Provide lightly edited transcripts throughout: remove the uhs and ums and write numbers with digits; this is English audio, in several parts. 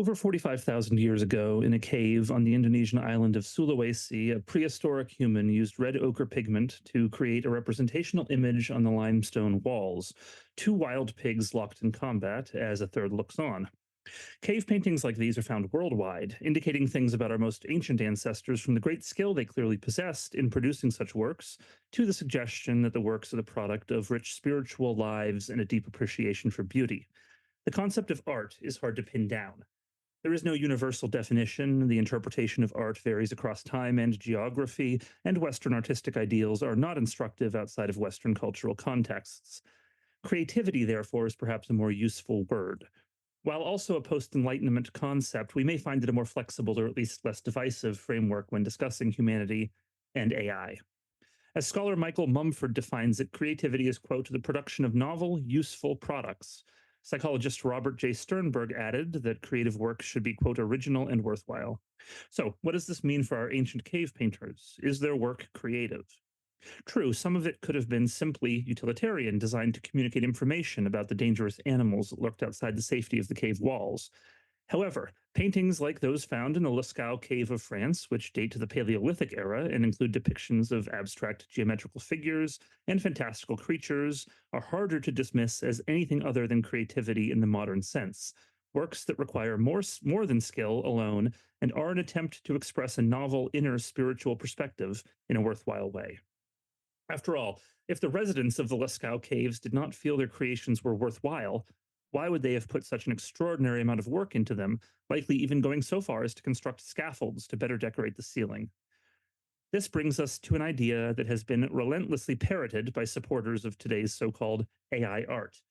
Over 45,000 years ago, in a cave on the Indonesian island of Sulawesi, a prehistoric human used red ochre pigment to create a representational image on the limestone walls. Two wild pigs locked in combat as a third looks on. Cave paintings like these are found worldwide, indicating things about our most ancient ancestors, from the great skill they clearly possessed in producing such works to the suggestion that the works are the product of rich spiritual lives and a deep appreciation for beauty. The concept of art is hard to pin down. There is no universal definition. The interpretation of art varies across time and geography, and Western artistic ideals are not instructive outside of Western cultural contexts. Creativity, therefore, is perhaps a more useful word. While also a post Enlightenment concept, we may find it a more flexible or at least less divisive framework when discussing humanity and AI. As scholar Michael Mumford defines it, creativity is, quote, the production of novel, useful products. Psychologist Robert J. Sternberg added that creative work should be, quote, original and worthwhile. So, what does this mean for our ancient cave painters? Is their work creative? True, some of it could have been simply utilitarian, designed to communicate information about the dangerous animals that lurked outside the safety of the cave walls. However, paintings like those found in the Lascaux cave of France, which date to the Paleolithic era and include depictions of abstract geometrical figures and fantastical creatures, are harder to dismiss as anything other than creativity in the modern sense. Works that require more than skill alone and are an attempt to express a novel inner spiritual perspective in a worthwhile way. After all, if the residents of the Lascaux caves did not feel their creations were worthwhile, why would they have put such an extraordinary amount of work into them, likely even going so far as to construct scaffolds to better decorate the ceiling? This brings us to an idea that has been relentlessly parroted by supporters of today's so called AI art,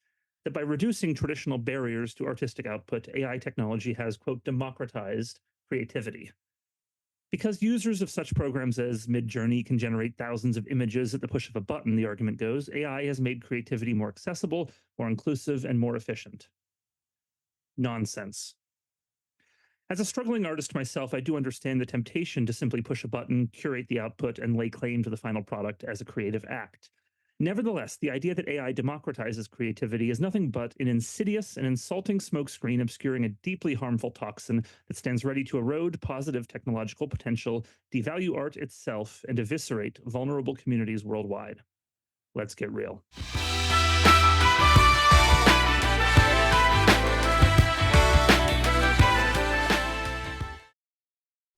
that by reducing traditional barriers to artistic output, AI technology has, quote, democratized creativity. Because users of such programs as Midjourney can generate thousands of images at the push of a button, the argument goes, AI has made creativity more accessible, more inclusive, and more efficient. Nonsense. As a struggling artist myself, I do understand the temptation to simply push a button, curate the output, and lay claim to the final product as a creative act. Nevertheless, the idea that AI democratizes creativity is nothing but an insidious and insulting smokescreen obscuring a deeply harmful toxin that stands ready to erode positive technological potential, devalue art itself, and eviscerate vulnerable communities worldwide. Let's get real.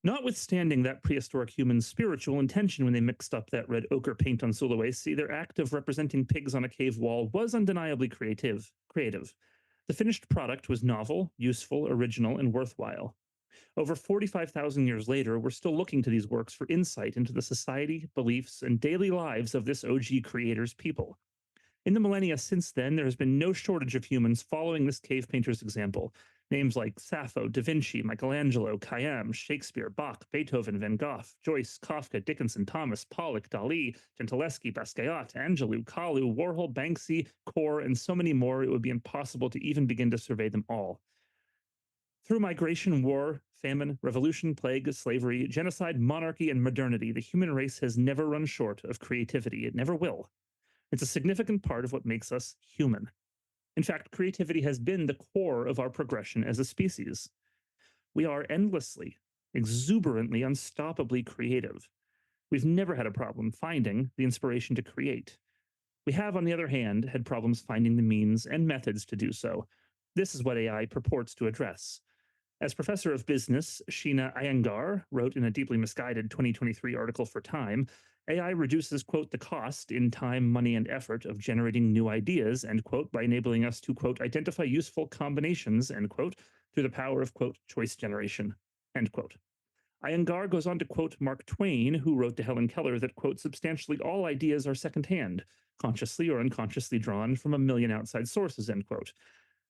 Notwithstanding that prehistoric human's spiritual intention when they mixed up that red ochre paint on Sulawesi, their act of representing pigs on a cave wall was undeniably creative. The finished product was novel, useful, original, and worthwhile. Over 45,000 years later, we're still looking to these works for insight into the society, beliefs, and daily lives of this OG creator's people. In the millennia since then, there has been no shortage of humans following this cave painter's example. Names like Sappho, Da Vinci, Michelangelo, Khayyam, Shakespeare, Bach, Beethoven, Van Gogh, Joyce, Kafka, Dickinson, Thomas, Pollock, Dali, Gentileschi, Basquiat, Angelou, Kalu, Warhol, Banksy, Core, and so many more, it would be impossible to even begin to survey them all. Through migration, war, famine, revolution, plague, slavery, genocide, monarchy, and modernity, the human race has never run short of creativity. It never will. It's a significant part of what makes us human. In fact, creativity has been the core of our progression as a species. We are endlessly, exuberantly, unstoppably creative. We've never had a problem finding the inspiration to create. We have, on the other hand, had problems finding the means and methods to do so. This is what AI purports to address. As professor of business, Sheena Iyengar wrote in a deeply misguided 2023 article for Time, AI reduces, quote, the cost in time, money, and effort of generating new ideas, end quote, by enabling us to, quote, identify useful combinations, end quote, through the power of, quote, choice generation, end quote. Iyengar goes on to quote Mark Twain, who wrote to Helen Keller that, quote, substantially all ideas are secondhand, consciously or unconsciously drawn from a million outside sources, end quote.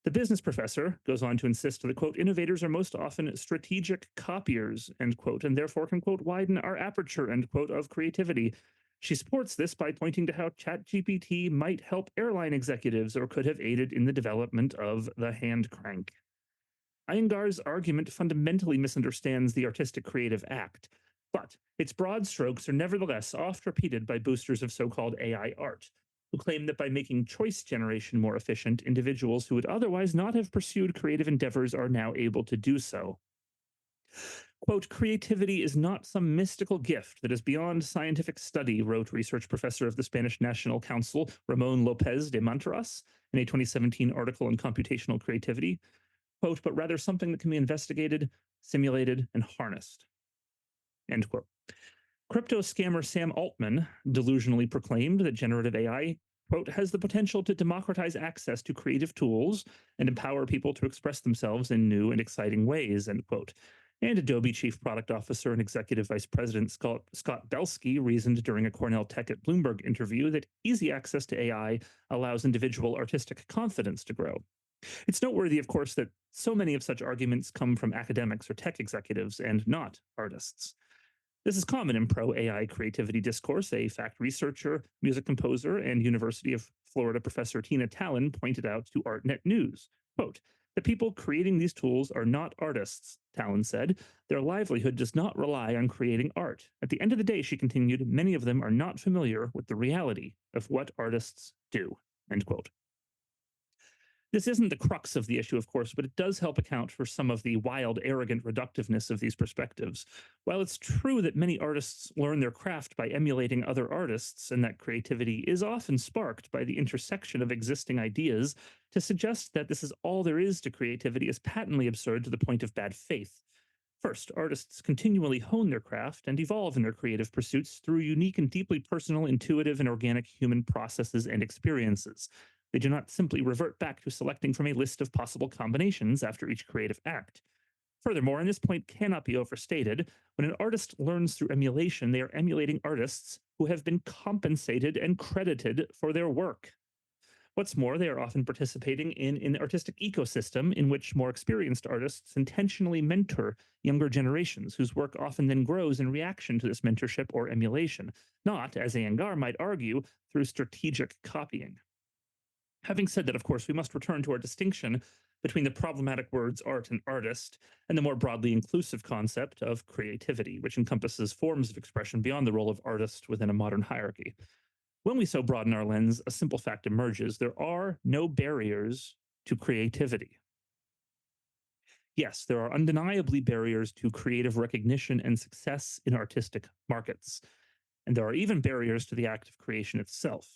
The business professor goes on to insist that, quote, innovators are most often strategic copiers, end quote, and therefore can, quote, widen our aperture, end quote, of creativity. She supports this by pointing to how ChatGPT might help airline executives or could have aided in the development of the hand crank. Iyengar's argument fundamentally misunderstands the artistic creative act, but its broad strokes are nevertheless oft repeated by boosters of so-called AI art. who claim that by making choice generation more efficient, individuals who would otherwise not have pursued creative endeavors are now able to do so. Quote, creativity is not some mystical gift that is beyond scientific study, wrote research professor of the Spanish National Council, Ramon Lopez de Monteras, in a 2017 article on computational creativity. Quote, but rather something that can be investigated, simulated, and harnessed. End quote. Crypto scammer Sam Altman delusionally proclaimed that generative AI, quote, has the potential to democratize access to creative tools and empower people to express themselves in new and exciting ways, end quote. And Adobe Chief Product Officer and Executive Vice President Scott Belsky reasoned during a Cornell Tech at Bloomberg interview that easy access to AI allows individual artistic confidence to grow. It's noteworthy, of course, that so many of such arguments come from academics or tech executives and not artists. This is common in pro-AI creativity discourse. A fact researcher, music composer, and University of Florida professor Tina Talon pointed out to ArtNet News. Quote, the people creating these tools are not artists, Talon said. Their livelihood does not rely on creating art. At the end of the day, she continued, many of them are not familiar with the reality of what artists do, end quote. This isn't the crux of the issue, of course, but it does help account for some of the wild, arrogant reductiveness of these perspectives. While it's true that many artists learn their craft by emulating other artists, and that creativity is often sparked by the intersection of existing ideas, to suggest that this is all there is to creativity is patently absurd to the point of bad faith. First, artists continually hone their craft and evolve in their creative pursuits through unique and deeply personal, intuitive, and organic human processes and experiences. They do not simply revert back to selecting from a list of possible combinations after each creative act. Furthermore, and this point cannot be overstated, when an artist learns through emulation, they are emulating artists who have been compensated and credited for their work. What's more, they are often participating in an artistic ecosystem in which more experienced artists intentionally mentor younger generations, whose work often then grows in reaction to this mentorship or emulation, not, as Iyengar might argue, through strategic copying. Having said that, of course, we must return to our distinction between the problematic words art and artist and the more broadly inclusive concept of creativity, which encompasses forms of expression beyond the role of artist within a modern hierarchy. When we so broaden our lens, a simple fact emerges: there are no barriers to creativity. Yes, there are undeniably barriers to creative recognition and success in artistic markets, and there are even barriers to the act of creation itself.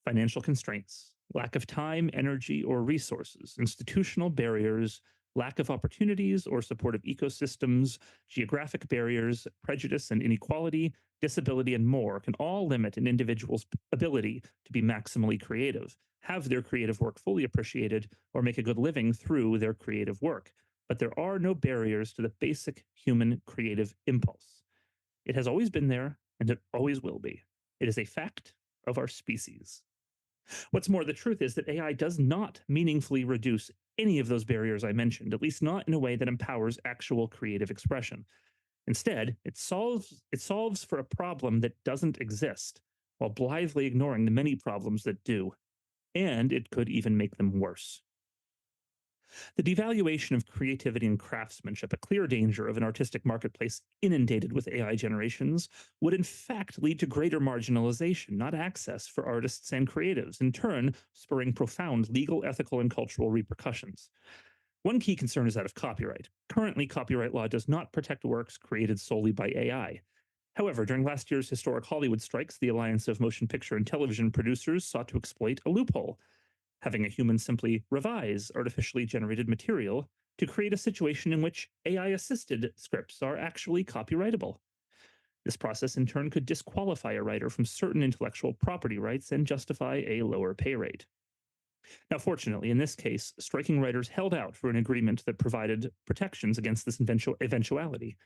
Financial constraints, lack of time, energy, or resources, institutional barriers, lack of opportunities or supportive ecosystems, geographic barriers, prejudice and inequality, disability, and more can all limit an individual's ability to be maximally creative, have their creative work fully appreciated, or make a good living through their creative work. But there are no barriers to the basic human creative impulse. It has always been there, and it always will be. It is a fact of our species. What's more, the truth is that AI does not meaningfully reduce any of those barriers I mentioned, at least not in a way that empowers actual creative expression. Instead, it solves for a problem that doesn't exist, while blithely ignoring the many problems that do. And it could even make them worse. The devaluation of creativity and craftsmanship, a clear danger of an artistic marketplace inundated with AI generations, would in fact lead to greater marginalization, not access, for artists and creatives, in turn spurring profound legal, ethical, and cultural repercussions. One key concern is that of copyright. Currently, copyright law does not protect works created solely by AI. However, during last year's historic Hollywood strikes, the Alliance of Motion Picture and Television Producers sought to exploit a loophole, having a human simply revise artificially generated material to create a situation in which AI-assisted scripts are actually copyrightable. This process, in turn, could disqualify a writer from certain intellectual property rights and justify a lower pay rate. Now, fortunately, in this case, striking writers held out for an agreement that provided protections against this eventuality.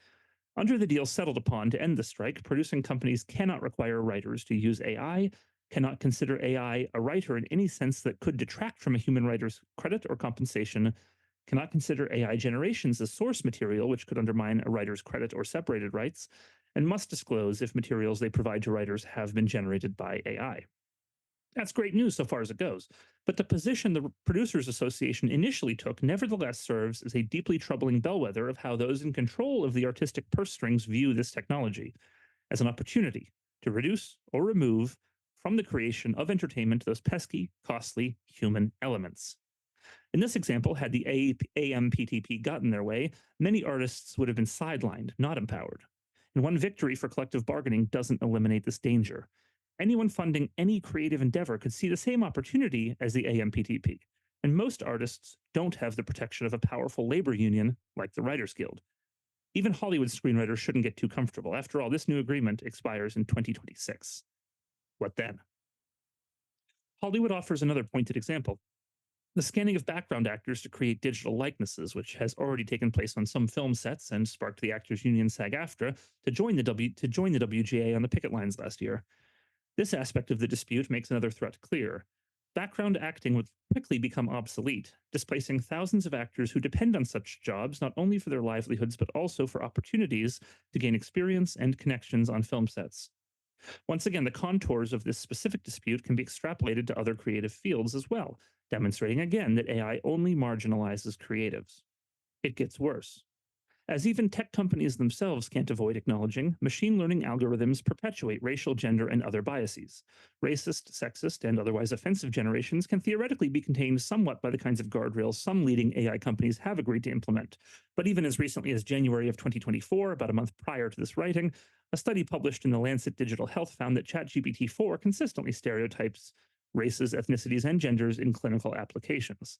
Under the deal settled upon to end the strike, producing companies cannot require writers to use AI, cannot consider AI a writer in any sense that could detract from a human writer's credit or compensation, cannot consider AI generations as source material, which could undermine a writer's credit or separated rights, and must disclose if materials they provide to writers have been generated by AI. That's great news so far as it goes, but the position the Producers Association initially took nevertheless serves as a deeply troubling bellwether of how those in control of the artistic purse strings view this technology: as an opportunity to reduce or remove from the creation of entertainment those pesky, costly human elements. In this example, had the AMPTP gotten their way, many artists would have been sidelined, not empowered. And one victory for collective bargaining doesn't eliminate this danger. Anyone funding any creative endeavor could see the same opportunity as the AMPTP. And most artists don't have the protection of a powerful labor union like the Writers Guild. Even Hollywood screenwriters shouldn't get too comfortable. After all, this new agreement expires in 2026. What then? Hollywood offers another pointed example: the scanning of background actors to create digital likenesses, which has already taken place on some film sets and sparked the Actors Union SAG-AFTRA to join the WGA on the picket lines last year. This aspect of the dispute makes another threat clear. Background acting would quickly become obsolete, displacing thousands of actors who depend on such jobs not only for their livelihoods but also for opportunities to gain experience and connections on film sets. Once again, the contours of this specific dispute can be extrapolated to other creative fields as well, demonstrating again that AI only marginalizes creatives. It gets worse. As even tech companies themselves can't avoid acknowledging, machine learning algorithms perpetuate racial, gender, and other biases. Racist, sexist, and otherwise offensive generations can theoretically be contained somewhat by the kinds of guardrails some leading AI companies have agreed to implement. But even as recently as January of 2024, about a month prior to this writing, a study published in the Lancet Digital Health found that ChatGPT 4 consistently stereotypes races, ethnicities, and genders in clinical applications.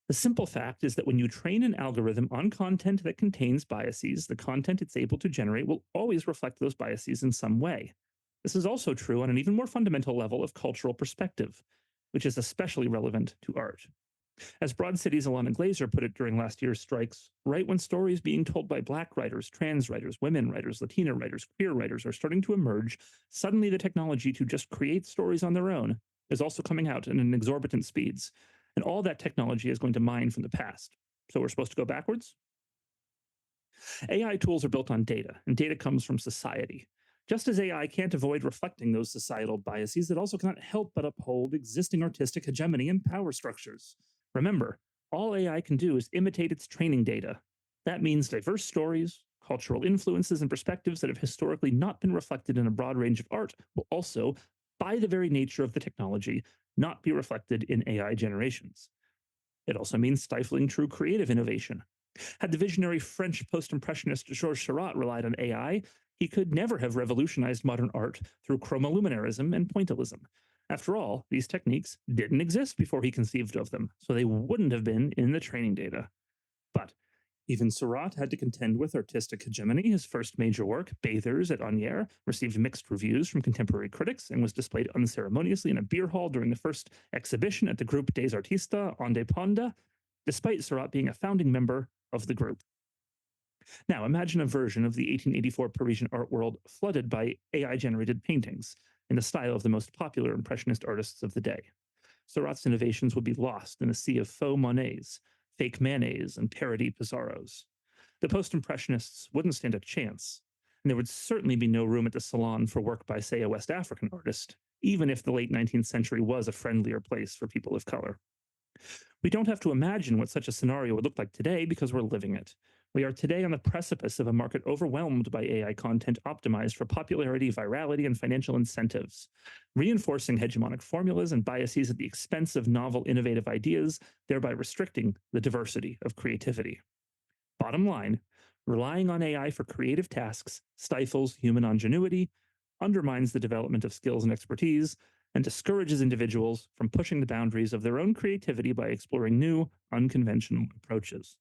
The simple fact is that when you train an algorithm on content that contains biases, the content it's able to generate will always reflect those biases in some way. This is also true on an even more fundamental level of cultural perspective, which is especially relevant to art. As Broad City's Alana Glazer put it during last year's strikes, right when stories being told by Black writers, trans writers, women writers, Latina writers, queer writers are starting to emerge, suddenly the technology to just create stories on their own is also coming out at an exorbitant speeds. And all that technology is going to mine from the past. So we're supposed to go backwards? AI tools are built on data, and data comes from society. Just as AI can't avoid reflecting those societal biases, it also cannot help but uphold existing artistic hegemony and power structures. Remember, all AI can do is imitate its training data. That means diverse stories, cultural influences, and perspectives that have historically not been reflected in a broad range of art will also, by the very nature of the technology, not be reflected in AI generations. It also means stifling true creative innovation. Had the visionary French post-impressionist Georges Seurat relied on AI, he could never have revolutionized modern art through chromoluminarism and pointillism. After all, these techniques didn't exist before he conceived of them, so they wouldn't have been in the training data. But even Seurat had to contend with artistic hegemony. His first major work, Bathers at Asnières, received mixed reviews from contemporary critics and was displayed unceremoniously in a beer hall during the first exhibition at the Groupe des Artistes Indépendants, despite Seurat being a founding member of the group. Now, imagine a version of the 1884 Parisian art world flooded by AI-generated paintings in the style of the most popular Impressionist artists of the day. Seurat's innovations would be lost in a sea of faux Monets, fake Manets, and parody Pissarros. The post-impressionists wouldn't stand a chance, and there would certainly be no room at the Salon for work by, say, a West African artist, even if the late 19th century was a friendlier place for people of color. We don't have to imagine what such a scenario would look like today because we're living it. We are today on the precipice of a market overwhelmed by AI content optimized for popularity, virality, and financial incentives, reinforcing hegemonic formulas and biases at the expense of novel, innovative ideas, thereby restricting the diversity of creativity. Bottom line, relying on AI for creative tasks stifles human ingenuity, undermines the development of skills and expertise, and discourages individuals from pushing the boundaries of their own creativity by exploring new, unconventional approaches.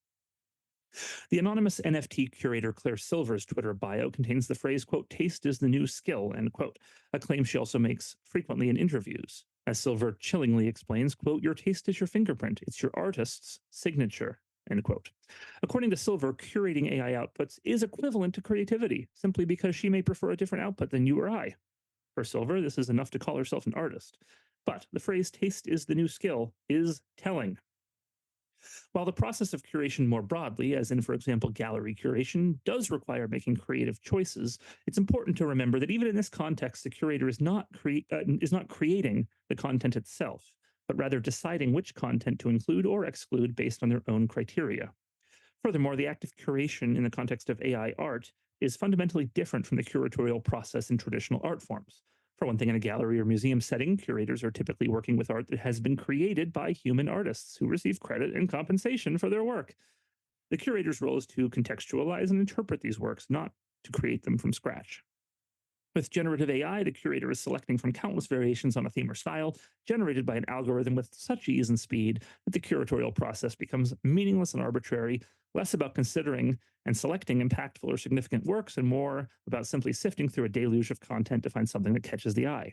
The anonymous NFT curator Claire Silver's Twitter bio contains the phrase, quote, "taste is the new skill," end quote, a claim she also makes frequently in interviews. As Silver chillingly explains, quote, "your taste is your fingerprint. It's your artist's signature," end quote. According to Silver, curating AI outputs is equivalent to creativity, simply because she may prefer a different output than you or I. For Silver, this is enough to call herself an artist. But the phrase "taste is the new skill" is telling. While the process of curation more broadly, as in, for example, gallery curation, does require making creative choices, it's important to remember that even in this context, the curator is not creating the content itself, but rather deciding which content to include or exclude based on their own criteria. Furthermore, the act of curation in the context of AI art is fundamentally different from the curatorial process in traditional art forms. For one thing, in a gallery or museum setting, curators are typically working with art that has been created by human artists who receive credit and compensation for their work. The curator's role is to contextualize and interpret these works, not to create them from scratch. With generative AI, the curator is selecting from countless variations on a theme or style, generated by an algorithm with such ease and speed that the curatorial process becomes meaningless and arbitrary, less about considering and selecting impactful or significant works, and more about simply sifting through a deluge of content to find something that catches the eye.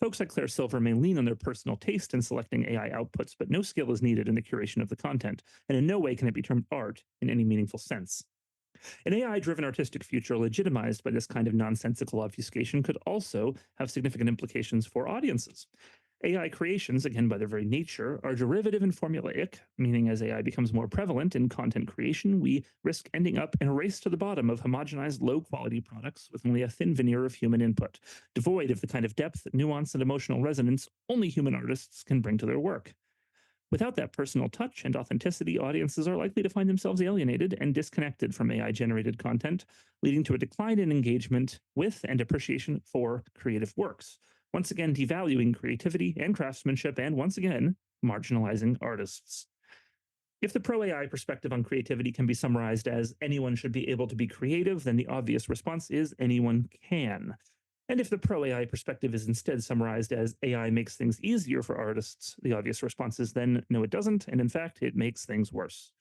Folks like Claire Silver may lean on their personal taste in selecting AI outputs, but no skill is needed in the curation of the content, and in no way can it be termed art in any meaningful sense. An AI driven artistic future legitimized by this kind of nonsensical obfuscation could also have significant implications for audiences. AI creations, again by their very nature, are derivative and formulaic, meaning as AI becomes more prevalent in content creation, we risk ending up in a race to the bottom of homogenized, low quality products with only a thin veneer of human input, devoid of the kind of depth, nuance, and emotional resonance only human artists can bring to their work. Without that personal touch and authenticity, audiences are likely to find themselves alienated and disconnected from AI generated content, leading to a decline in engagement with and appreciation for creative works, once again devaluing creativity and craftsmanship, and once again marginalizing artists. If the pro AI perspective on creativity can be summarized as anyone should be able to be creative, then the obvious response is anyone can. And if the pro AI perspective is instead summarized as AI makes things easier for artists, the obvious response is then no, it doesn't. And in fact, it makes things worse.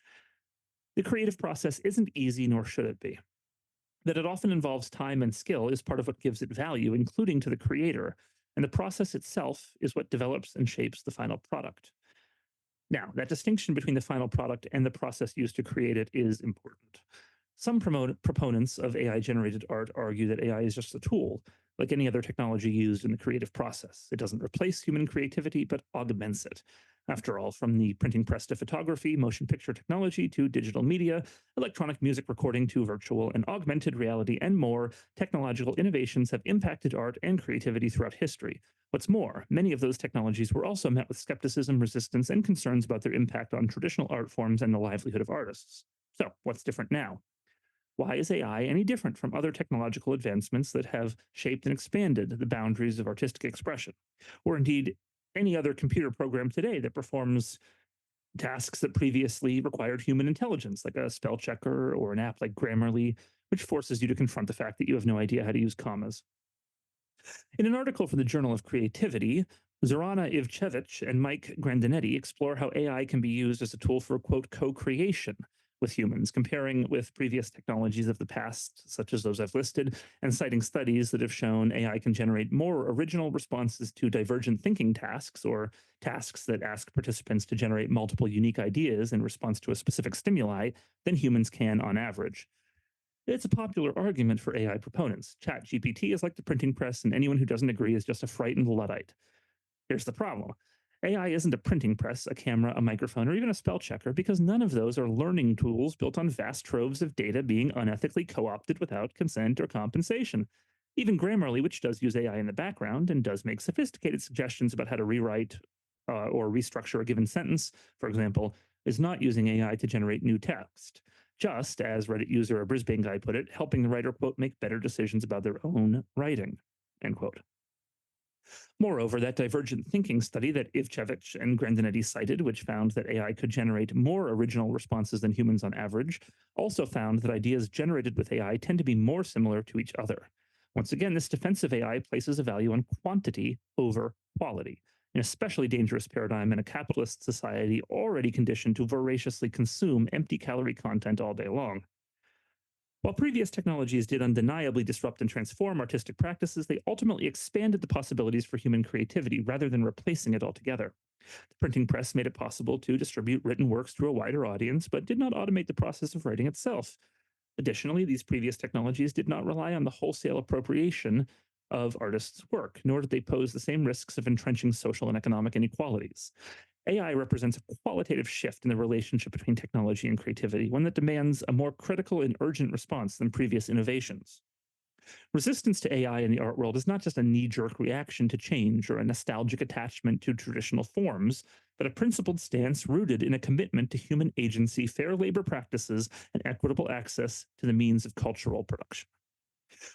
The creative process isn't easy, nor should it be. That it often involves time and skill is part of what gives it value, including to the creator. And the process itself is what develops and shapes the final product. Now, that distinction between the final product and the process used to create it is important. Some proponents of AI generated art argue that AI is just a tool, like any other technology used in the creative process. It doesn't replace human creativity, but augments it. After all, from the printing press to photography, motion picture technology to digital media, electronic music recording to virtual and augmented reality, and more, technological innovations have impacted art and creativity throughout history. What's more, many of those technologies were also met with skepticism, resistance, and concerns about their impact on traditional art forms and the livelihood of artists. So, what's different now? Why is AI any different from other technological advancements that have shaped and expanded the boundaries of artistic expression? Or indeed, any other computer program today that performs tasks that previously required human intelligence, like a spell checker or an app like Grammarly, which forces you to confront the fact that you have no idea how to use commas. In an article for the Journal of Creativity, Zorana Ivchevich and Mike Grandinetti explore how AI can be used as a tool for, quote, co creation with humans, comparing with previous technologies of the past, such as those I've listed, and citing studies that have shown AI can generate more original responses to divergent thinking tasks, or tasks that ask participants to generate multiple unique ideas in response to a specific stimuli, than humans can on average. It's a popular argument for AI proponents. ChatGPT is like the printing press, and anyone who doesn't agree is just a frightened Luddite. Here's the problem. AI isn't a printing press, a camera, a microphone, or even a spell checker, because none of those are learning tools built on vast troves of data being unethically co opted without consent or compensation. Even Grammarly, which does use AI in the background and does make sophisticated suggestions about how to rewrite or restructure a given sentence, for example, is not using AI to generate new text. Just as Reddit user a Brisbane guy put it, helping the writer, quote, make better decisions about their own writing, end quote. Moreover, that divergent thinking study that Ivchevich and Grandinetti cited, which found that AI could generate more original responses than humans on average, also found that ideas generated with AI tend to be more similar to each other. Once again, this defensive AI places a value on quantity over quality, an especially dangerous paradigm in a capitalist society already conditioned to voraciously consume empty calorie content all day long. While previous technologies did undeniably disrupt and transform artistic practices, they ultimately expanded the possibilities for human creativity rather than replacing it altogether. The printing press made it possible to distribute written works to a wider audience, but did not automate the process of writing itself. Additionally, these previous technologies did not rely on the wholesale appropriation of artists' work, nor did they pose the same risks of entrenching social and economic inequalities. AI represents a qualitative shift in the relationship between technology and creativity, one that demands a more critical and urgent response than previous innovations. Resistance to AI in the art world is not just a knee jerk reaction to change or a nostalgic attachment to traditional forms, but a principled stance rooted in a commitment to human agency, fair labor practices, and equitable access to the means of cultural production.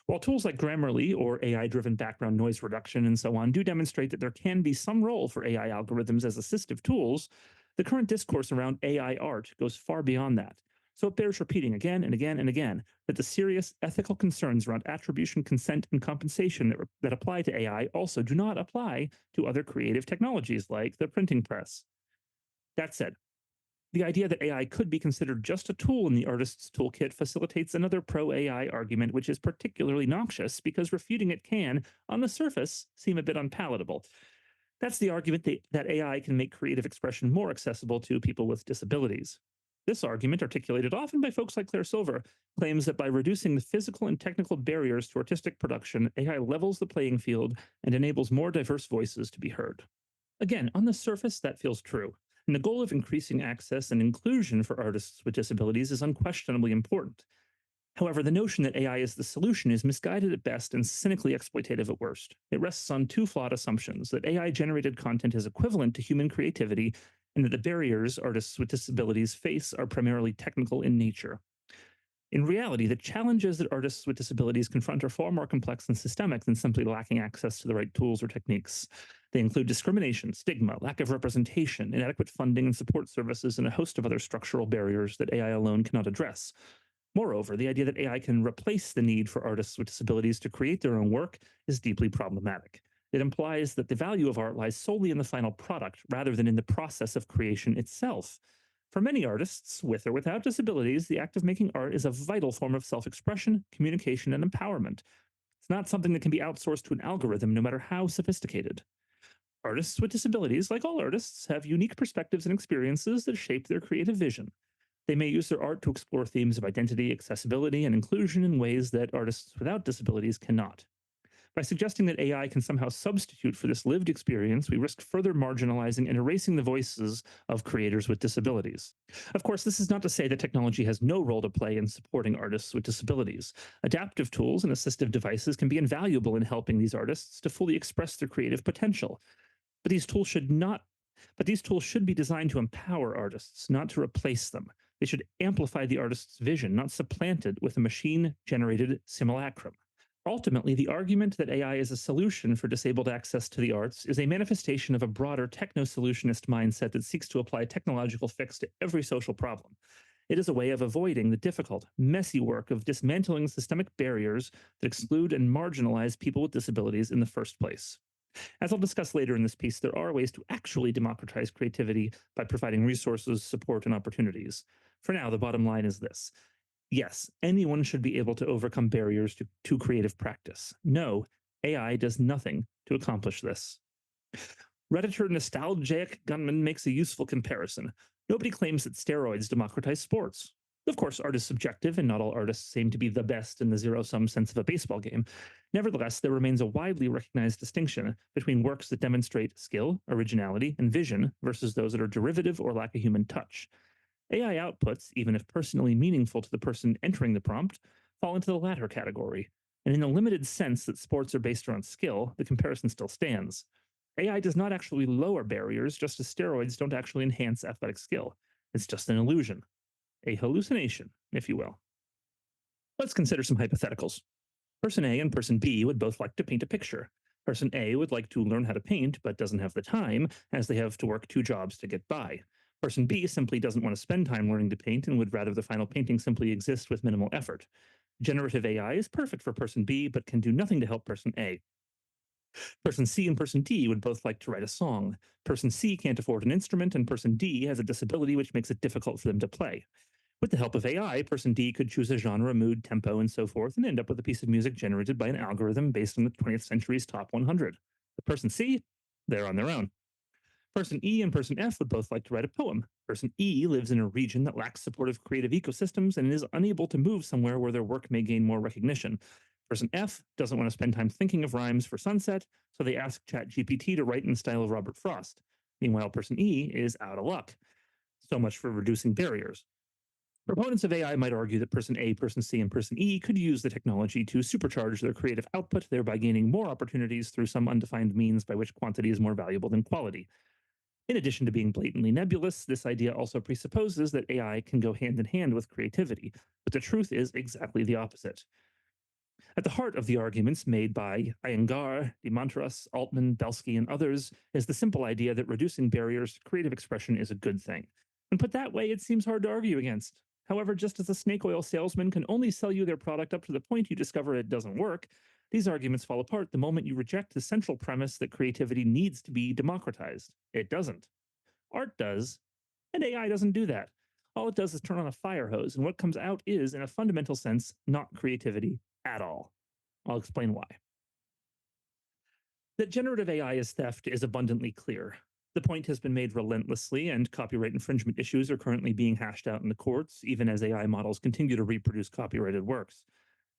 While tools like Grammarly or AI driven background noise reduction and so on do demonstrate that there can be some role for AI algorithms as assistive tools, the current discourse around AI art goes far beyond that. So it bears repeating again and again and again that the serious ethical concerns around attribution, consent, and compensation that apply to AI also do not apply to other creative technologies like the printing press. That said, the idea that AI could be considered just a tool in the artist's toolkit facilitates another pro AI argument, which is particularly noxious because refuting it can, on the surface, seem a bit unpalatable. That's the argument that AI can make creative expression more accessible to people with disabilities. This argument, articulated often by folks like Claire Silver, claims that by reducing the physical and technical barriers to artistic production, AI levels the playing field and enables more diverse voices to be heard. Again, on the surface, that feels true. And the goal of increasing access and inclusion for artists with disabilities is unquestionably important. However, the notion that AI is the solution is misguided at best and cynically exploitative at worst. It rests on two flawed assumptions: that AI generated content is equivalent to human creativity, and that the barriers artists with disabilities face are primarily technical in nature. In reality, the challenges that artists with disabilities confront are far more complex and systemic than simply lacking access to the right tools or techniques. They include discrimination, stigma, lack of representation, inadequate funding and support services, and a host of other structural barriers that AI alone cannot address. Moreover, the idea that AI can replace the need for artists with disabilities to create their own work is deeply problematic. It implies that the value of art lies solely in the final product rather than in the process of creation itself. For many artists, with or without disabilities, the act of making art is a vital form of self expression, communication, and empowerment. It's not something that can be outsourced to an algorithm, no matter how sophisticated. Artists with disabilities, like all artists, have unique perspectives and experiences that shape their creative vision. They may use their art to explore themes of identity, accessibility, and inclusion in ways that artists without disabilities cannot. By suggesting that AI can somehow substitute for this lived experience, we risk further marginalizing and erasing the voices of creators with disabilities. Of course, this is not to say that technology has no role to play in supporting artists with disabilities. Adaptive tools and assistive devices can be invaluable in helping these artists to fully express their creative potential. But these tools should not but these tools should be designed to empower artists, not to replace them. They should amplify the artist's vision, not supplant it with a machine generated simulacrum. Ultimately, the argument that AI is a solution for disabled access to the arts is a manifestation of a broader techno solutionist mindset that seeks to apply a technological fix to every social problem. It is a way of avoiding the difficult, messy work of dismantling systemic barriers that exclude and marginalize people with disabilities in the first place. As I'll discuss later in this piece, there are ways to actually democratize creativity by providing resources, support, and opportunities. For now, the bottom line is this: yes, anyone should be able to overcome barriers to creative practice. No, AI does nothing to accomplish this. Redditor Nostalgic Gunman makes a useful comparison. Nobody claims that steroids democratize sports. Of course, art is subjective, and not all artists aim to be the best in the zero sum sense of a baseball game. Nevertheless, there remains a widely recognized distinction between works that demonstrate skill, originality, and vision versus those that are derivative or lack a human touch. AI outputs, even if personally meaningful to the person entering the prompt, fall into the latter category. And in the limited sense that sports are based around skill, the comparison still stands. AI does not actually lower barriers, just as steroids don't actually enhance athletic skill. It's just an illusion, a hallucination, if you will. Let's consider some hypotheticals. Person A and person B would both like to paint a picture. Person A would like to learn how to paint, but doesn't have the time, as they have to work two jobs to get by. Person B simply doesn't want to spend time learning to paint and would rather the final painting simply exist with minimal effort. Generative AI is perfect for person B, but can do nothing to help person A. Person C and person D would both like to write a song. Person C can't afford an instrument, and person D has a disability which makes it difficult for them to play. With the help of AI, person D could choose a genre, mood, tempo, and so forth, and end up with a piece of music generated by an algorithm based on the 20th century's top 100. But person C, they're on their own. Person E and person F would both like to write a poem. Person E lives in a region that lacks supportive creative ecosystems and is unable to move somewhere where their work may gain more recognition. Person F doesn't want to spend time thinking of rhymes for sunset, so they ask ChatGPT to write in the style of Robert Frost. Meanwhile, person E is out of luck. So much for reducing barriers. Proponents of AI might argue that person A, person C, and person E could use the technology to supercharge their creative output, thereby gaining more opportunities through some undefined means by which quantity is more valuable than quality. In addition to being blatantly nebulous, this idea also presupposes that AI can go hand in hand with creativity, but the truth is exactly the opposite. At the heart of the arguments made by Iyengar, de Montras, Altman, Belsky, and others is the simple idea that reducing barriers to creative expression is a good thing. And put that way, it seems hard to argue against. However, just as a snake oil salesman can only sell you their product up to the point you discover it doesn't work, these arguments fall apart the moment you reject the central premise that creativity needs to be democratized. It doesn't. Art does, and AI doesn't do that. All it does is turn on a fire hose, and what comes out is, in a fundamental sense, not creativity at all. I'll explain why. That generative AI is theft is abundantly clear. The point has been made relentlessly, and copyright infringement issues are currently being hashed out in the courts, even as AI models continue to reproduce copyrighted works.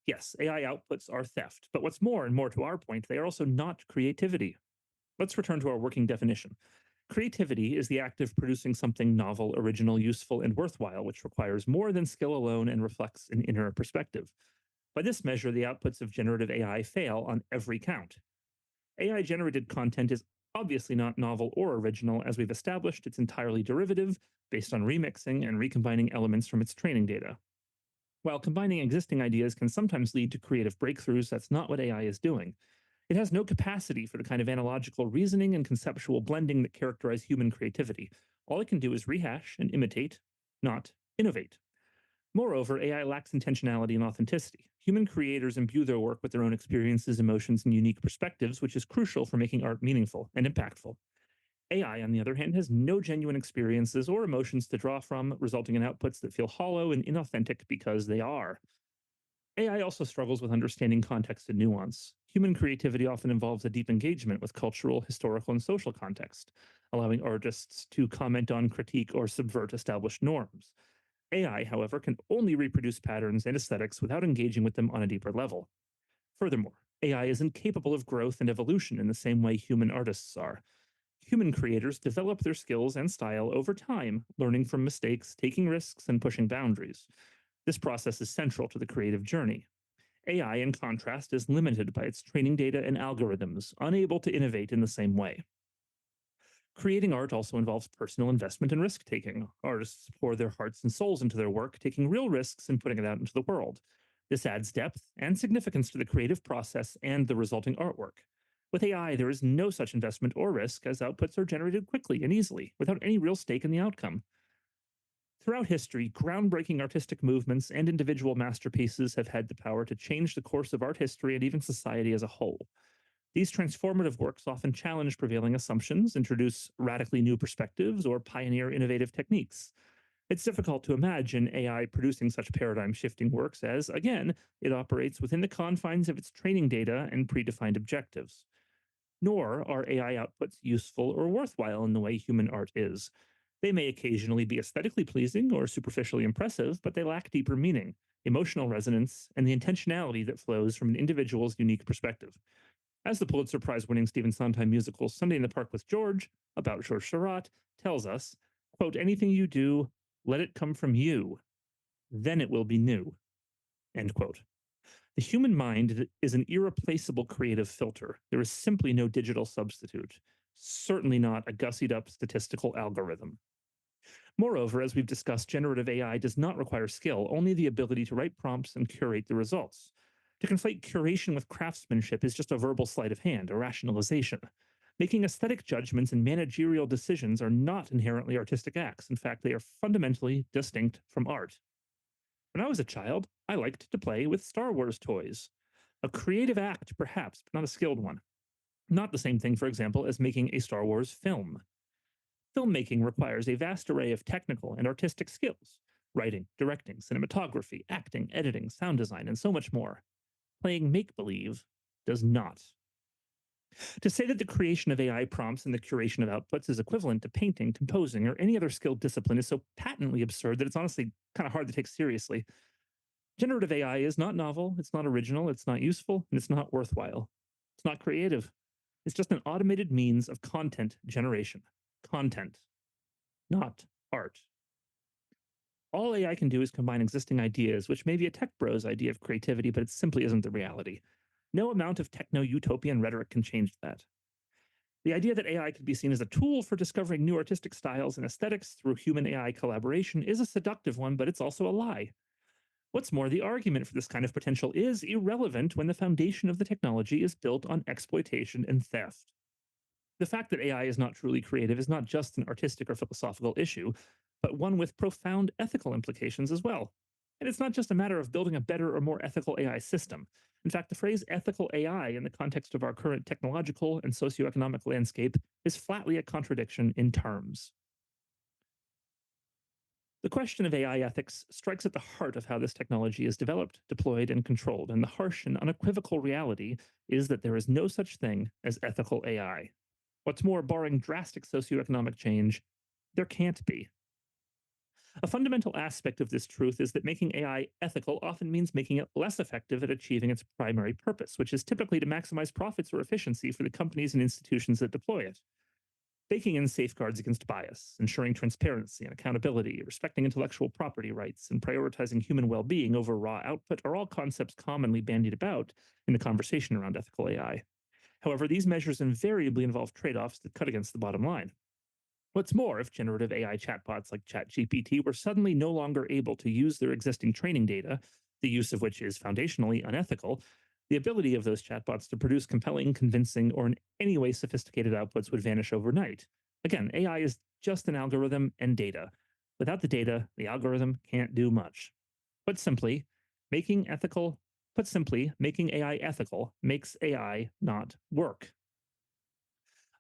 Yes, AI outputs are theft, but what's more, and more to our point, they are also not creativity. Let's return to our working definition. Creativity is the act of producing something novel, original, useful, and worthwhile, which requires more than skill alone and reflects an inner perspective. By this measure, the outputs of generative AI fail on every count. AI generated content is obviously not novel or original, as we've established, it's entirely derivative, based on remixing and recombining elements from its training data. While combining existing ideas can sometimes lead to creative breakthroughs, that's not what AI is doing. It has no capacity for the kind of analogical reasoning and conceptual blending that characterize human creativity. All it can do is rehash and imitate, not innovate. Moreover, AI lacks intentionality and authenticity. Human creators imbue their work with their own experiences, emotions, and unique perspectives, which is crucial for making art meaningful and impactful. AI, on the other hand, has no genuine experiences or emotions to draw from, resulting in outputs that feel hollow and inauthentic because they are. AI also struggles with understanding context and nuance. Human creativity often involves a deep engagement with cultural, historical, and social context, allowing artists to comment on, critique, or subvert established norms. AI, however, can only reproduce patterns and aesthetics without engaging with them on a deeper level. Furthermore, AI is incapable of growth and evolution in the same way human artists are. Human creators develop their skills and style over time, learning from mistakes, taking risks, and pushing boundaries. This process is central to the creative journey. AI, in contrast, is limited by its training data and algorithms, unable to innovate in the same way. Creating art also involves personal investment and risk taking. Artists pour their hearts and souls into their work, taking real risks and putting it out into the world. This adds depth and significance to the creative process and the resulting artwork. With AI, there is no such investment or risk, as outputs are generated quickly and easily, without any real stake in the outcome. Throughout history, groundbreaking artistic movements and individual masterpieces have had the power to change the course of art history and even society as a whole. These transformative works often challenge prevailing assumptions, introduce radically new perspectives, or pioneer innovative techniques. It's difficult to imagine AI producing such paradigm shifting works as, again, it operates within the confines of its training data and predefined objectives. Nor are AI outputs useful or worthwhile in the way human art is. They may occasionally be aesthetically pleasing or superficially impressive, but they lack deeper meaning, emotional resonance, and the intentionality that flows from an individual's unique perspective. As the Pulitzer Prize winning Stephen Sondheim musical Sunday in the Park with George, about George Seurat, tells us, quote, anything you do, let it come from you, then it will be new, end quote. The human mind is an irreplaceable creative filter. There is simply no digital substitute, certainly not a gussied up statistical algorithm. Moreover, as we've discussed, generative AI does not require skill, only the ability to write prompts and curate the results. To conflate curation with craftsmanship is just a verbal sleight of hand, a rationalization. Making aesthetic judgments and managerial decisions are not inherently artistic acts. In fact, they are fundamentally distinct from art. When I was a child, I liked to play with Star Wars toys. A creative act, perhaps, but not a skilled one. Not the same thing, for example, as making a Star Wars film. Filmmaking requires a vast array of technical and artistic skills: writing, directing, cinematography, acting, editing, sound design, and so much more. Playing make believe does not. To say that the creation of AI prompts and the curation of outputs is equivalent to painting, composing, or any other skilled discipline is so patently absurd that it's honestly kind of hard to take seriously. Generative AI is not novel, it's not original, it's not useful, and it's not worthwhile. It's not creative. It's just an automated means of content generation. Content, not art. All AI can do is combine existing ideas, which may be a tech bro's idea of creativity, but it simply isn't the reality. No amount of techno-utopian rhetoric can change that. The idea that AI could be seen as a tool for discovering new artistic styles and aesthetics through human AI collaboration is a seductive one, but it's also a lie. What's more, the argument for this kind of potential is irrelevant when the foundation of the technology is built on exploitation and theft. The fact that AI is not truly creative is not just an artistic or philosophical issue, but one with profound ethical implications as well. And it's not just a matter of building a better or more ethical AI system. In fact, the phrase ethical AI in the context of our current technological and socioeconomic landscape is flatly a contradiction in terms. The question of AI ethics strikes at the heart of how this technology is developed, deployed, and controlled, and the harsh and unequivocal reality is that there is no such thing as ethical AI. What's more, barring drastic socioeconomic change, there can't be. A fundamental aspect of this truth is that making AI ethical often means making it less effective at achieving its primary purpose, which is typically to maximize profits or efficiency for the companies and institutions that deploy it. Baking in safeguards against bias, ensuring transparency and accountability, respecting intellectual property rights, and prioritizing human well being over raw output are all concepts commonly bandied about in the conversation around ethical AI. However, these measures invariably involve trade offs that cut against the bottom line. What's more, if generative AI chatbots like ChatGPT were suddenly no longer able to use their existing training data, the use of which is foundationally unethical, the ability of those chatbots to produce compelling, convincing, or in any way sophisticated outputs would vanish overnight. Again, AI is just an algorithm and data. Without the data, the algorithm can't do much. Put simply, making ethical Put simply, making AI ethical makes AI not work.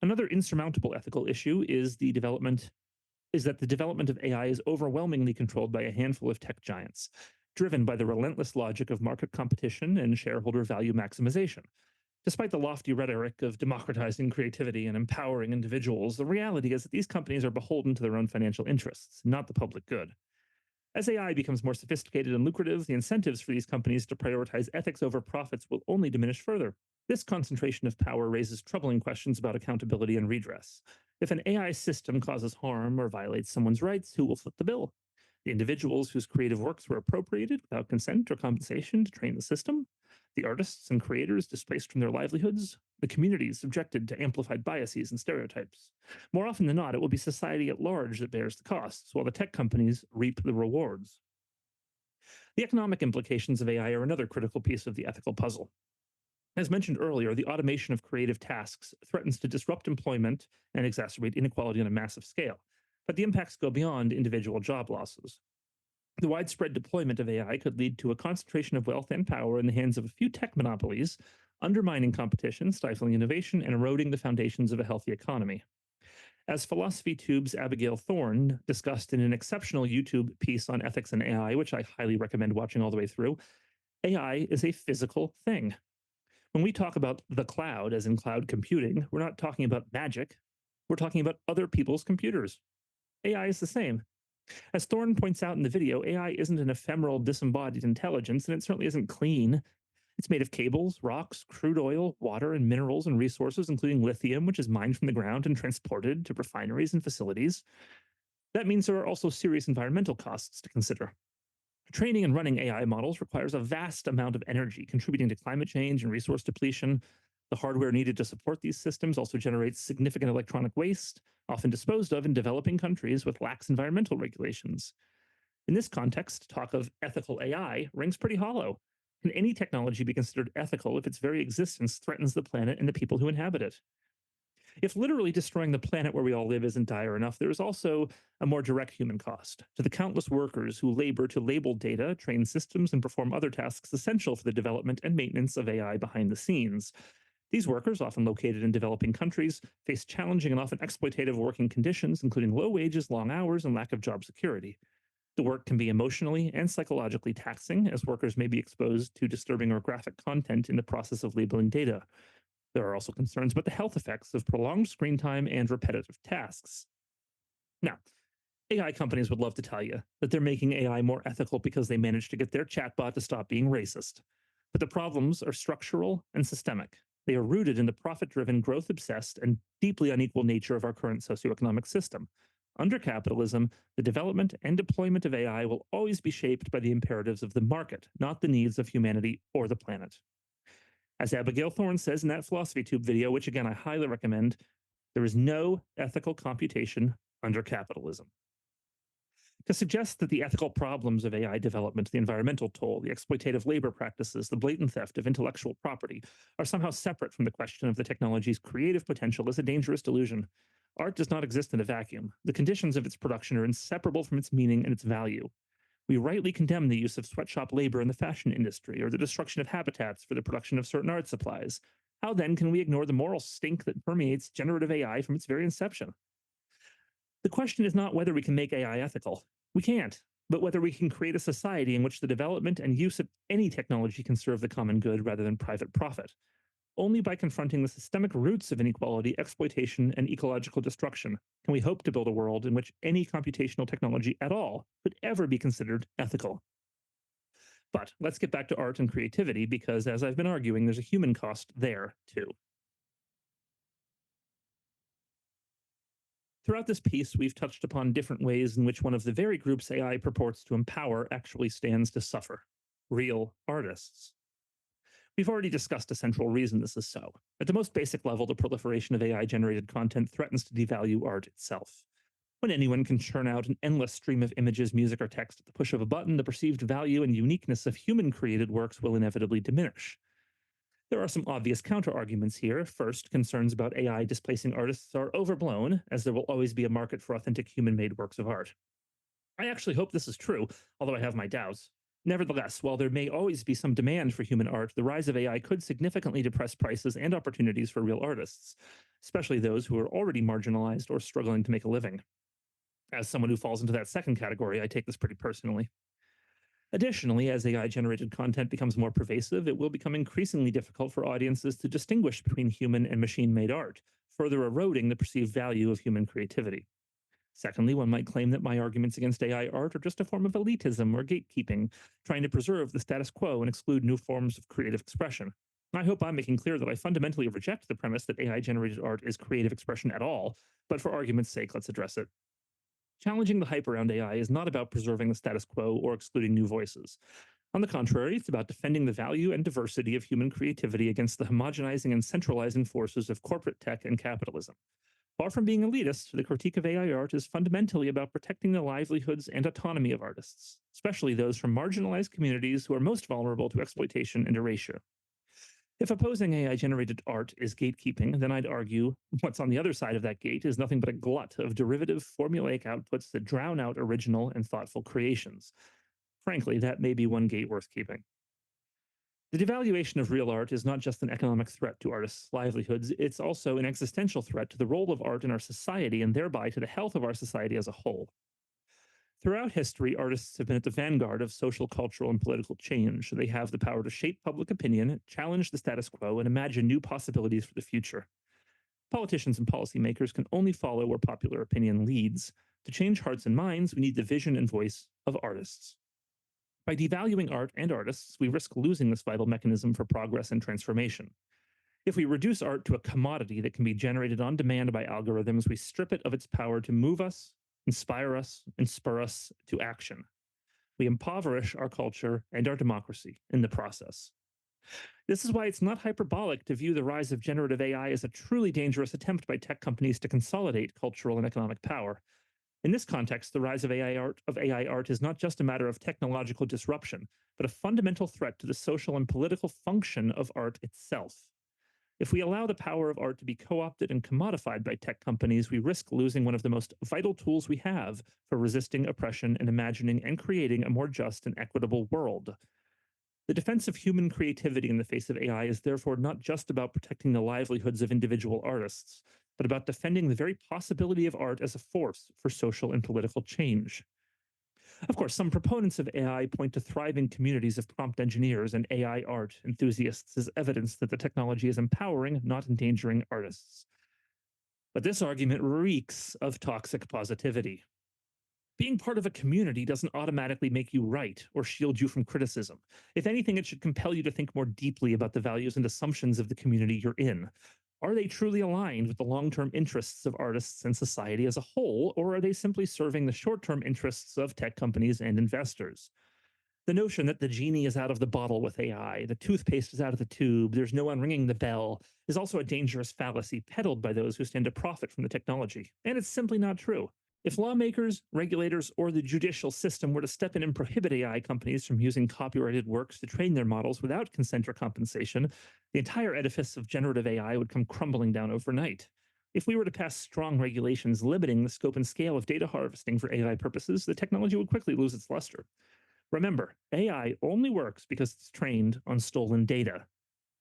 Another insurmountable ethical issue is that the development of AI is overwhelmingly controlled by a handful of tech giants, driven by the relentless logic of market competition and shareholder value maximization. Despite the lofty rhetoric of democratizing creativity and empowering individuals, the reality is that these companies are beholden to their own financial interests, not the public good. As AI becomes more sophisticated and lucrative, the incentives for these companies to prioritize ethics over profits will only diminish further. This concentration of power raises troubling questions about accountability and redress. If an AI system causes harm or violates someone's rights, who will foot the bill? The individuals whose creative works were appropriated without consent or compensation to train the system? The artists and creators displaced from their livelihoods? The communities subjected to amplified biases and stereotypes? More often than not, it will be society at large that bears the costs, while the tech companies reap the rewards. The economic implications of AI are another critical piece of the ethical puzzle. As mentioned earlier, the automation of creative tasks threatens to disrupt employment and exacerbate inequality on a massive scale. But the impacts go beyond individual job losses. The widespread deployment of AI could lead to a concentration of wealth and power in the hands of a few tech monopolies, undermining competition, stifling innovation, and eroding the foundations of a healthy economy. As Philosophy Tube's Abigail Thorne discussed in an exceptional YouTube piece on ethics and AI, which I highly recommend watching all the way through, AI is a physical thing. When we talk about the cloud, as in cloud computing, we're not talking about magic. We're talking about other people's computers. AI is the same. As Thorne points out in the video, AI isn't an ephemeral, disembodied intelligence, and it certainly isn't clean. It's made of cables, rocks, crude oil, water, and minerals and resources, including lithium, which is mined from the ground and transported to refineries and facilities. That means there are also serious environmental costs to consider. Training and running AI models requires a vast amount of energy, contributing to climate change and resource depletion. The hardware needed to support these systems also generates significant electronic waste, often disposed of in developing countries with lax environmental regulations. In this context, talk of ethical AI rings pretty hollow. Can any technology be considered ethical if its very existence threatens the planet and the people who inhabit it? If literally destroying the planet where we all live isn't dire enough, there is also a more direct human cost to the countless workers who labor to label data, train systems, and perform other tasks essential for the development and maintenance of AI behind the scenes. These workers, often located in developing countries, face challenging and often exploitative working conditions, including low wages, long hours, and lack of job security. The work can be emotionally and psychologically taxing, as workers may be exposed to disturbing or graphic content in the process of labeling data. There are also concerns about the health effects of prolonged screen time and repetitive tasks. Now, AI companies would love to tell you that they're making AI more ethical because they managed to get their chatbot to stop being racist. But the problems are structural and systemic. They are rooted in the profit driven, growth obsessed, and deeply unequal nature of our current socioeconomic system. Under capitalism, the development and deployment of AI will always be shaped by the imperatives of the market, not the needs of humanity or the planet. As Abigail Thorne says in that Philosophy Tube video, which again I highly recommend, there is no ethical computation under capitalism. To suggest that the ethical problems of AI development, the environmental toll, the exploitative labor practices, the blatant theft of intellectual property, are somehow separate from the question of the technology's creative potential is a dangerous delusion. Art does not exist in a vacuum. The conditions of its production are inseparable from its meaning and its value. We rightly condemn the use of sweatshop labor in the fashion industry or the destruction of habitats for the production of certain art supplies. How then can we ignore the moral stink that permeates generative AI from its very inception? The question is not whether we can make AI ethical. We can't, but whether we can create a society in which the development and use of any technology can serve the common good rather than private profit. Only by confronting the systemic roots of inequality, exploitation, and ecological destruction can we hope to build a world in which any computational technology at all could ever be considered ethical. But let's get back to art and creativity because, as I've been arguing, there's a human cost there too. Throughout this piece, we've touched upon different ways in which one of the very groups AI purports to empower actually stands to suffer: real artists. We've already discussed a central reason this is so. At the most basic level, the proliferation of AI generated content threatens to devalue art itself. When anyone can churn out an endless stream of images, music, or text at the push of a button, the perceived value and uniqueness of human created works will inevitably diminish. There are some obvious counterarguments here. First, concerns about AI displacing artists are overblown, as there will always be a market for authentic human made works of art. I actually hope this is true, although I have my doubts. Nevertheless, while there may always be some demand for human art, the rise of AI could significantly depress prices and opportunities for real artists, especially those who are already marginalized or struggling to make a living. As someone who falls into that second category, I take this pretty personally. Additionally, as AI generated content becomes more pervasive, it will become increasingly difficult for audiences to distinguish between human and machine made art, further eroding the perceived value of human creativity. Secondly, one might claim that my arguments against AI art are just a form of elitism or gatekeeping, trying to preserve the status quo and exclude new forms of creative expression. I hope I'm making clear that I fundamentally reject the premise that AI generated art is creative expression at all, but for argument's sake, let's address it. Challenging the hype around AI is not about preserving the status quo or excluding new voices. On the contrary, it's about defending the value and diversity of human creativity against the homogenizing and centralizing forces of corporate tech and capitalism. Far from being elitist, the critique of AI art is fundamentally about protecting the livelihoods and autonomy of artists, especially those from marginalized communities who are most vulnerable to exploitation and erasure. If opposing AI generated art is gatekeeping, then I'd argue what's on the other side of that gate is nothing but a glut of derivative, formulaic outputs that drown out original and thoughtful creations. Frankly, that may be one gate worth keeping. The devaluation of real art is not just an economic threat to artists' livelihoods, it's also an existential threat to the role of art in our society and thereby to the health of our society as a whole. Throughout history, artists have been at the vanguard of social, cultural, and political change. They have the power to shape public opinion, challenge the status quo, and imagine new possibilities for the future. Politicians and policymakers can only follow where popular opinion leads. To change hearts and minds, we need the vision and voice of artists. By devaluing art and artists, we risk losing this vital mechanism for progress and transformation. If we reduce art to a commodity that can be generated on demand by algorithms, we strip it of its power to move us, inspire us, and spur us to action. We impoverish our culture and our democracy in the process. This is why it's not hyperbolic to view the rise of generative AI as a truly dangerous attempt by tech companies to consolidate cultural and economic power. In this context, the rise of AI art is not just a matter of technological disruption, but a fundamental threat to the social and political function of art itself. If we allow the power of art to be co opted and commodified by tech companies, we risk losing one of the most vital tools we have for resisting oppression and imagining and creating a more just and equitable world. The defense of human creativity in the face of AI is therefore not just about protecting the livelihoods of individual artists, but about defending the very possibility of art as a force for social and political change. Of course, some proponents of AI point to thriving communities of prompt engineers and AI art enthusiasts as evidence that the technology is empowering, not endangering artists. But this argument reeks of toxic positivity. Being part of a community doesn't automatically make you right or shield you from criticism. If anything, it should compel you to think more deeply about the values and assumptions of the community you're in. Are they truly aligned with the long term interests of artists and society as a whole, or are they simply serving the short term interests of tech companies and investors? The notion that the genie is out of the bottle with AI, the toothpaste is out of the tube, there's no one ringing the bell, is also a dangerous fallacy peddled by those who stand to profit from the technology. And it's simply not true. If lawmakers, regulators, or the judicial system were to step in and prohibit AI companies from using copyrighted works to train their models without consent or compensation, the entire edifice of generative AI would come crumbling down overnight. If we were to pass strong regulations limiting the scope and scale of data harvesting for AI purposes, the technology would quickly lose its luster. Remember, AI only works because it's trained on stolen data.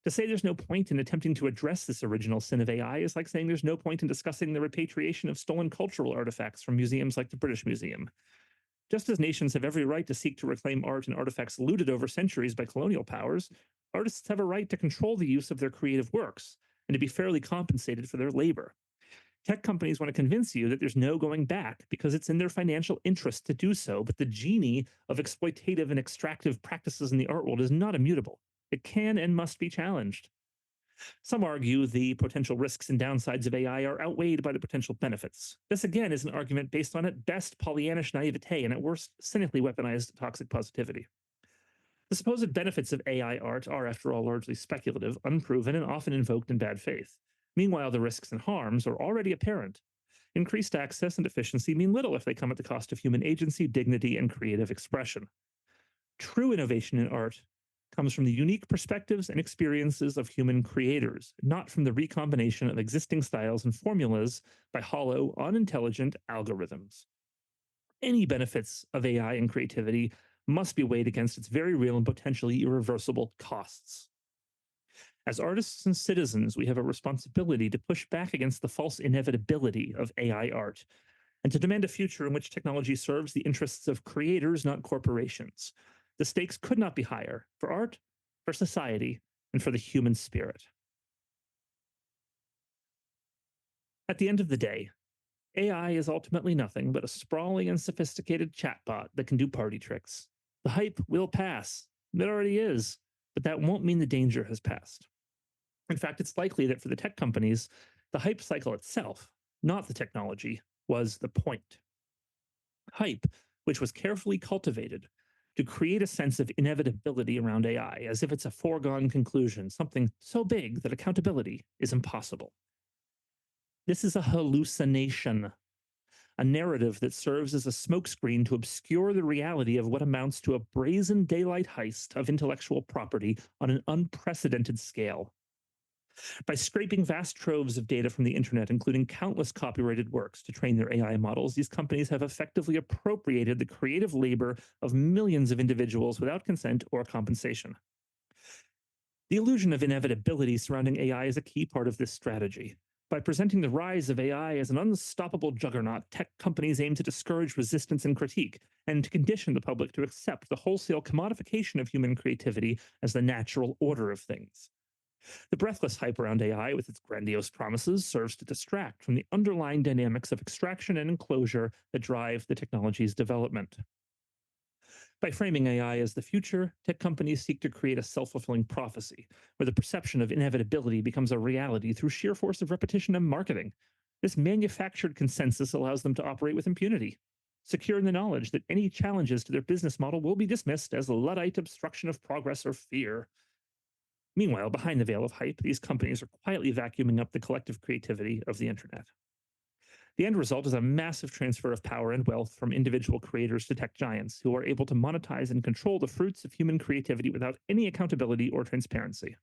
To say there's no point in attempting to address this original sin of AI is like saying there's no point in discussing the repatriation of stolen cultural artifacts from museums like the British Museum. Just as nations have every right to seek to reclaim art and artifacts looted over centuries by colonial powers, artists have a right to control the use of their creative works and to be fairly compensated for their labor. Tech companies want to convince you that there's no going back because it's in their financial interest to do so, but the genie of exploitative and extractive practices in the art world is not immutable. It can and must be challenged. Some argue the potential risks and downsides of AI are outweighed by the potential benefits. This, again, is an argument based on at best Pollyannish naivete and at worst cynically weaponized toxic positivity. The supposed benefits of AI art are, after all, largely speculative, unproven, and often invoked in bad faith. Meanwhile, the risks and harms are already apparent. Increased access and efficiency mean little if they come at the cost of human agency, dignity, and creative expression. True innovation in art comes from the unique perspectives and experiences of human creators, not from the recombination of existing styles and formulas by hollow, unintelligent algorithms. Any benefits of AI and creativity must be weighed against its very real and potentially irreversible costs. As artists and citizens, we have a responsibility to push back against the false inevitability of AI art and to demand a future in which technology serves the interests of creators, not corporations. The stakes could not be higher for art, for society, and for the human spirit. At the end of the day, AI is ultimately nothing but a sprawling and sophisticated chatbot that can do party tricks. The hype will pass. It already is, but that won't mean the danger has passed. In fact, it's likely that for the tech companies, the hype cycle itself, not the technology, was the point. Hype, which was carefully cultivated to create a sense of inevitability around AI, as if it's a foregone conclusion, something so big that accountability is impossible. This is a hallucination, a narrative that serves as a smokescreen to obscure the reality of what amounts to a brazen daylight heist of intellectual property on an unprecedented scale. By scraping vast troves of data from the internet, including countless copyrighted works, to train their AI models, these companies have effectively appropriated the creative labor of millions of individuals without consent or compensation. The illusion of inevitability surrounding AI is a key part of this strategy. By presenting the rise of AI as an unstoppable juggernaut, tech companies aim to discourage resistance and critique, and to condition the public to accept the wholesale commodification of human creativity as the natural order of things. The breathless hype around AI, with its grandiose promises, serves to distract from the underlying dynamics of extraction and enclosure that drive the technology's development. By framing AI as the future, tech companies seek to create a self fulfilling prophecy, where the perception of inevitability becomes a reality through sheer force of repetition and marketing. This manufactured consensus allows them to operate with impunity, secure in the knowledge that any challenges to their business model will be dismissed as Luddite obstruction of progress or fear. Meanwhile, behind the veil of hype, these companies are quietly vacuuming up the collective creativity of the internet. The end result is a massive transfer of power and wealth from individual creators to tech giants who are able to monetize and control the fruits of human creativity without any accountability or transparency.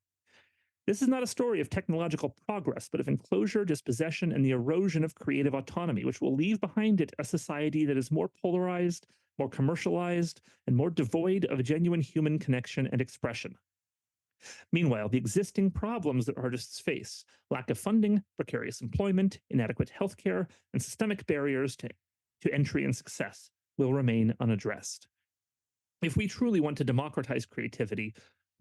This is not a story of technological progress, but of enclosure, dispossession, and the erosion of creative autonomy, which will leave behind it a society that is more polarized, more commercialized, and more devoid of genuine human connection and expression. Meanwhile, the existing problems that artists face, lack of funding, precarious employment, inadequate healthcare, and systemic barriers to entry and success, will remain unaddressed. If we truly want to democratize creativity,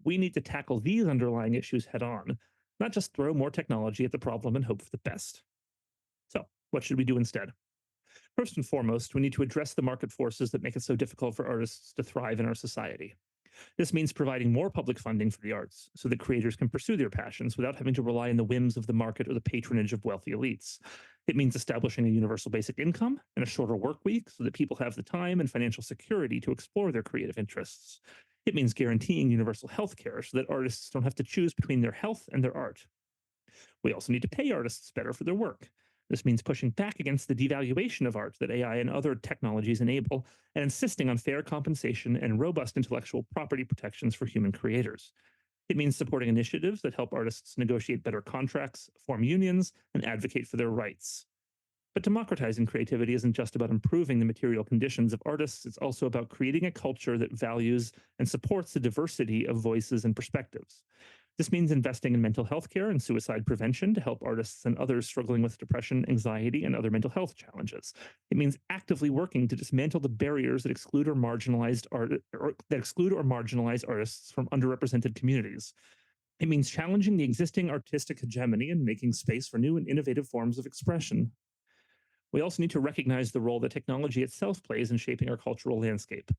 we need to tackle these underlying issues head on, not just throw more technology at the problem and hope for the best. So, what should we do instead? First and foremost, we need to address the market forces that make it so difficult for artists to thrive in our society. This means providing more public funding for the arts so that creators can pursue their passions without having to rely on the whims of the market or the patronage of wealthy elites. It means establishing a universal basic income and a shorter work week so that people have the time and financial security to explore their creative interests. It means guaranteeing universal health care so that artists don't have to choose between their health and their art. We also need to pay artists better for their work. This means pushing back against the devaluation of art that AI and other technologies enable, and insisting on fair compensation and robust intellectual property protections for human creators. It means supporting initiatives that help artists negotiate better contracts, form unions, and advocate for their rights. But democratizing creativity isn't just about improving the material conditions of artists, it's also about creating a culture that values and supports the diversity of voices and perspectives. This means investing in mental health care and suicide prevention to help artists and others struggling with depression, anxiety, and other mental health challenges. It means actively working to dismantle the barriers that exclude or marginalize artists from underrepresented communities. It means challenging the existing artistic hegemony and making space for new and innovative forms of expression. We also need to recognize the role that technology itself plays in shaping our cultural landscape.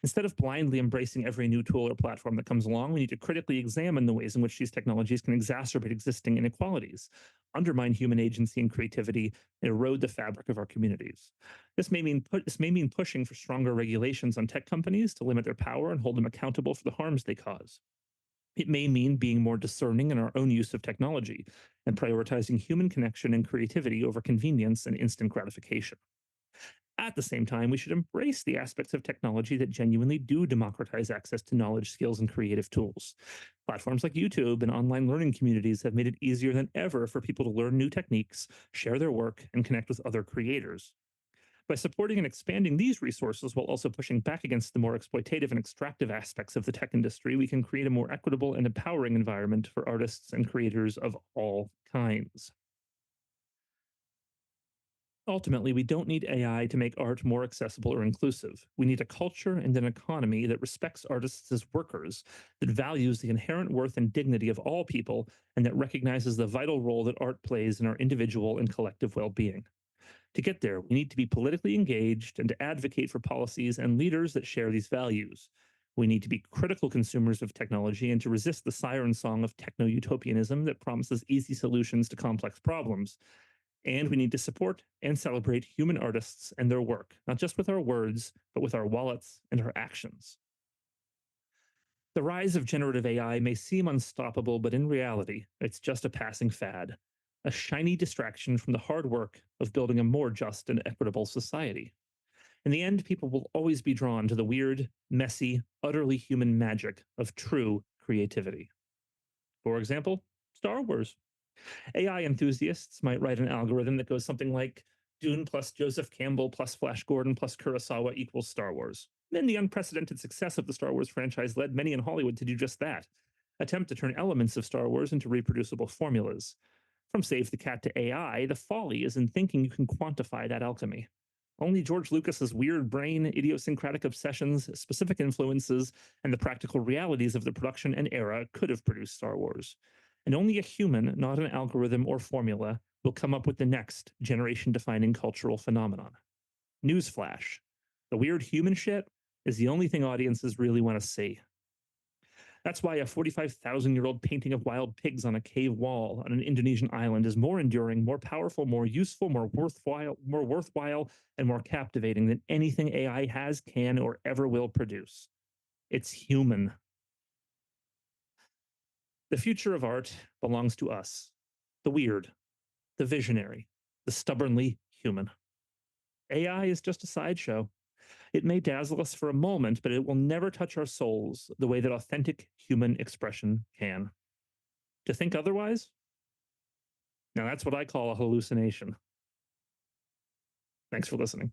Instead of blindly embracing every new tool or platform that comes along, we need to critically examine the ways in which these technologies can exacerbate existing inequalities, undermine human agency and creativity, and erode the fabric of our communities. This may mean pushing for stronger regulations on tech companies to limit their power and hold them accountable for the harms they cause. It may mean being more discerning in our own use of technology and prioritizing human connection and creativity over convenience and instant gratification. At the same time, we should embrace the aspects of technology that genuinely do democratize access to knowledge, skills, and creative tools. Platforms like YouTube and online learning communities have made it easier than ever for people to learn new techniques, share their work, and connect with other creators. By supporting and expanding these resources while also pushing back against the more exploitative and extractive aspects of the tech industry, we can create a more equitable and empowering environment for artists and creators of all kinds. Ultimately, we don't need AI to make art more accessible or inclusive. We need a culture and an economy that respects artists as workers, that values the inherent worth and dignity of all people, and that recognizes the vital role that art plays in our individual and collective well being. To get there, we need to be politically engaged and to advocate for policies and leaders that share these values. We need to be critical consumers of technology and to resist the siren song of techno utopianism that promises easy solutions to complex problems. And we need to support and celebrate human artists and their work, not just with our words, but with our wallets and our actions. The rise of generative AI may seem unstoppable, but in reality, it's just a passing fad, a shiny distraction from the hard work of building a more just and equitable society. In the end, people will always be drawn to the weird, messy, utterly human magic of true creativity. For example, Star Wars. AI enthusiasts might write an algorithm that goes something like Dune plus Joseph Campbell plus Flash Gordon plus Kurosawa equals Star Wars. Then the unprecedented success of the Star Wars franchise led many in Hollywood to do just that, attempt to turn elements of Star Wars into reproducible formulas. From Save the Cat to AI, the folly is in thinking you can quantify that alchemy. Only George Lucas's weird brain, idiosyncratic obsessions, specific influences, and the practical realities of the production and era could have produced Star Wars. And only a human, not an algorithm or formula, will come up with the next generation defining cultural phenomenon. Newsflash: the weird human shit is the only thing audiences really want to see. That's why a 45,000-year-old painting of wild pigs on a cave wall on an Indonesian island is more enduring, more powerful, more useful, more worthwhile, and more captivating than anything AI has, can, or ever will produce. It's human. The future of art belongs to us, the weird, the visionary, the stubbornly human. AI is just a sideshow. It may dazzle us for a moment, but it will never touch our souls the way that authentic human expression can. To think otherwise? Now that's what I call a hallucination. Thanks for listening.